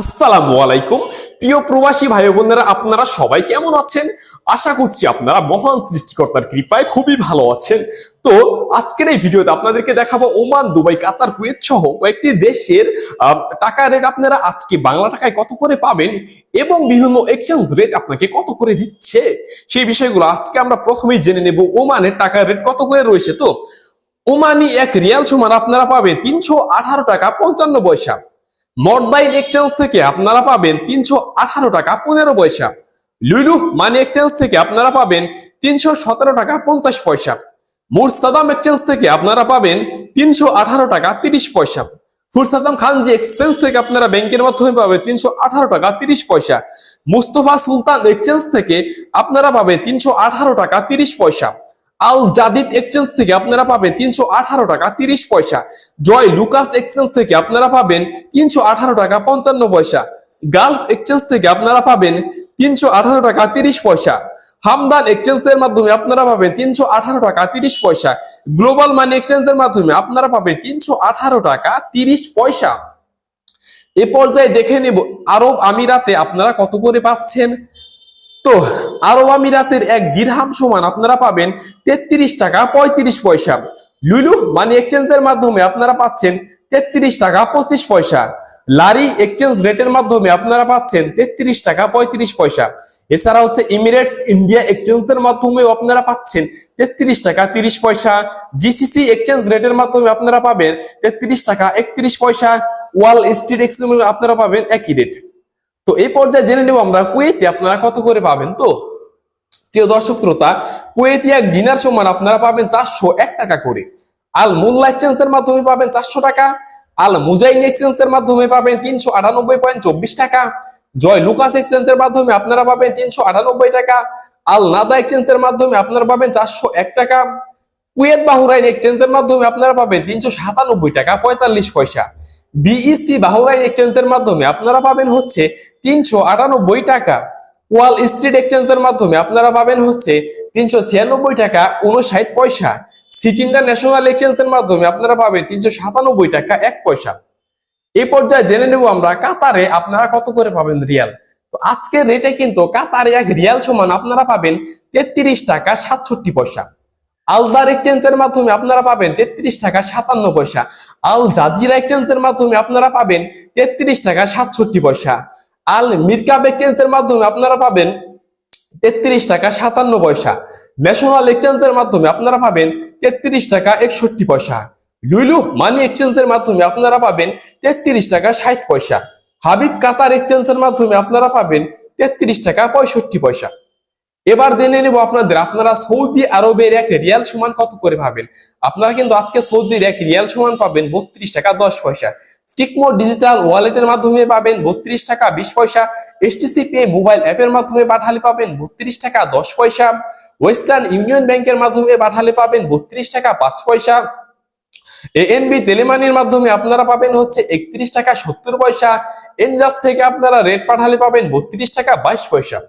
আসসালামু আলাইকুম। প্রিয় প্রবাসী ভাই বোনেরা, আপনারা সবাই কেমন আছেন? আশা করছি আপনারা মহান সৃষ্টিকর্তার কৃপায় খুবই ভালো আছেন। তো আজকের এই ভিডিওতে আপনাদেরকে দেখাবো ওমান, দুবাই, কাতার, কুয়েত সহ কয়েকটি দেশের টাকা রেট আপনারা আজকে বাংলা টাকায় কত করে পাবেন এবং বিভিন্ন এক্সচেঞ্জ রেট আপনাকে কত করে দিচ্ছে, সেই বিষয়গুলো আজকে আমরা প্রথমেই জেনে নেব। ওমানের টাকার রেট কত করে রয়েছে। তো ওমানি এক রিয়াল সমান আপনারা পাবেন 318 টাকা 55 পয়সা। মডবাইল এক্সচেঞ্জ থেকে আপনারা পাবেন 318 টাকা 15 পয়সা। লুলু মানি এক্সচেঞ্জ থেকে আপনারা পাবেন 317 টাকা 50 পয়সা। মুরসাদাম এক্সচেঞ্জ থেকে আপনারা পাবেন 318 টাকা 30 পয়সা। ফুরসাদাম খানজি এক্সচেঞ্জ থেকে আপনারা ব্যাংকের মাধ্যমে পাবেন 318 টাকা 30 পয়সা। মুস্তফা সুলতান এক্সচেঞ্জ থেকে আপনারা পাবেন 318 টাকা 30 পয়সা। আল জাদিদ এক্সচেঞ্জ থেকে আপনারা পাবেন 318 টাকা 30 পয়সা। জয় লুকাস এক্সচেঞ্জ থেকে আপনারা পাবেন 318 টাকা 55 পয়সা। গালফ এক্সচেঞ্জ থেকে আপনারা পাবেন 318 টাকা 30 পয়সা। হামদান এক্সচেঞ্জের মাধ্যমে আপনারা পাবেন 318 টাকা 30 পয়সা। গ্লোবাল মানি এক্সচেঞ্জের মাধ্যমে আপনারা পাবেন 318 টাকা 30 পয়সা। এ পর্যায়ে দেখে নেব আরব আমিরাতে আপনারা কত করে পাচ্ছেন। তো আরব আমিরাতের এক দিরহাম সমান আপনারা পাবেন 33 টাকা 35 পয়সা। লুলু মানি এক্সচেঞ্জের মাধ্যমে আপনারা পাচ্ছেন 33 টাকা 25 পয়সা। লারি এক্সচেঞ্জ রেটের মাধ্যমে আপনারা পাচ্ছেন 33 টাকা 35 পয়সা। এছাড়া হচ্ছে ইমিরেটস ইন্ডিয়া এক্সচেঞ্জের মাধ্যমে আপনারা পাচ্ছেন 33 টাকা 30 পয়সা। জিসিসি এক্সচেঞ্জ রেটের মাধ্যমে আপনারা পাবেন 33 টাকা 31 পয়সা। ওয়াল স্ট্রিট এক্সচেঞ্জ আপনারা পাবেন একই রেট। তো এই পর্যায়ে জেনে নেব আমরা কুয়েতে আপনারা কত করে পাবেন। তো প্রিয় দর্শক শ্রোতা, কুয়েতি এক দিনার সমান আপনারা পাবেন 401 টাকা করে। আল মুল্লা এক্সচেঞ্জের মাধ্যমে পাবেন 400 টাকা। আল মুজাইন এক্সচেঞ্জের মাধ্যমে পাবেন 398.24 টাকা। জয় লুকাস এক্সচেঞ্জের মাধ্যমে আপনারা পাবেন 398 টাকা। আল নাদা এক্সচেঞ্জের মাধ্যমে আপনারা পাবেন 401 টাকা। কুয়েত বাহরাইন এক্সচেঞ্জের মাধ্যমে আপনারা পাবেন 397 টাকা 45 পয়সা। বিইসি বাহরাইন এক্সচেঞ্জের মাধ্যমে আপনারা পাবেন হচ্ছে 398 টাকা। ওয়াল স্ট্রিট এক্সচেঞ্জের মাধ্যমে আপনারা পাবেন হচ্ছে 396 টাকা 59 পয়সা। সিটি ইন্টারন্যাশনাল এক্সচেঞ্জের মাধ্যমে আপনারা পাবেন 397 টাকা 1 পয়সা। এই পর্যায়ে জেনে নেব আমরা কাতারে আপনারা কত করে পাবেন রিয়াল। তো আজকের রেটে কিন্তু কাতারে এক রিয়াল সমান আপনারা পাবেন 33 টাকা 67 পয়সা। আলদার এক্সচেঞ্জের মাধ্যমে আপনারা পাবেন 33 টাকা 57 পয়সা। আল জাজিরা এক্সচেঞ্জের মাধ্যমে আপনারা পাবেন 33 টাকা 67 পয়সা। আল মিরকাব এক্সচেঞ্জের মাধ্যমে আপনারা পাবেন 33 টাকা 57 পয়সা। ন্যাশনাল এক্সচেঞ্জের মাধ্যমে আপনারা পাবেন 33 টাকা 61 পয়সা। লুলু মানি এক্সচেঞ্জের মাধ্যমে আপনারা পাবেন 33 টাকা 60 পয়সা। হাবিব কাতার এক্সচেঞ্জের মাধ্যমে আপনারা পাবেন 33 টাকা 65 পয়সা। এবার জেনে নেব আপনারা সৌদি আরবের এক রিয়াল সমান কত করে পাবেন। আপনারা কিন্তু আজকে সৌদির এক রিয়াল সমান পাবেন 32 টাকা 10 পয়সা। টিকমো ডিজিটাল ওয়ালেটের মাধ্যমে পাবেন 32 টাকা 20 পয়সা। এসটিসি পে মোবাইল অ্যাপের মাধ্যমে পাঠালে পাবেন 32 টাকা 10 পয়সা। ওয়েস্টার্ন ইউনিয়ন ব্যাংকের মাধ্যমে পাঠালে পাবেন 32 টাকা 5 পয়সা। এএনবি তেলেমানির মাধ্যমে আপনারা পাবেন হচ্ছে 31 টাকা 70 পয়সা। এনজাস থেকে আপনারা রেট পাঠালে পাবেন 32 টাকা 22 পয়সা।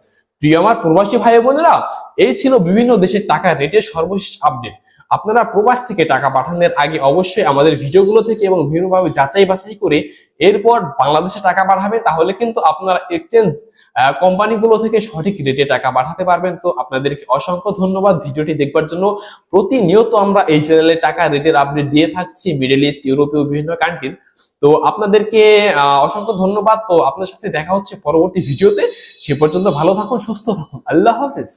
প্রিয় আমার প্রবাসী ভাই বোনেরা, এই ছিল বিভিন্ন দেশের টাকা রেটের সর্বশেষ আপডেট। আপনারা প্রবাস থেকে টাকা পাঠানোর আগে অবশ্যই আমাদের ভিডিওগুলো থেকে এবং বিভিন্নভাবে যাচাই বাছাই করে এরপর বাংলাদেশে টাকা পাঠাবেন, তাহলে কিন্তু আপনারা এক্সচেঞ্জ কোম্পানিগুলো থেকে সঠিক রেটে টাকা পাঠাতে পারবেন। তো আপনাদেরকে অসংখ্য ধন্যবাদ ভিডিওটি দেখবার জন্য। প্রতিনিয়ত আমরা এই চ্যানেলে টাকা রেটের আপডেট দিয়ে থাকছি মিডল ইস্ট, ইউরোপীয় বিভিন্ন কান্ট্রির। তো আপনাদেরকে অসংখ্য ধন্যবাদ। তো আপনার সাথে দেখা হচ্ছে পরবর্তী ভিডিওতে। সে পর্যন্ত ভালো থাকুন, সুস্থ থাকুন। আল্লাহ হাফেজ।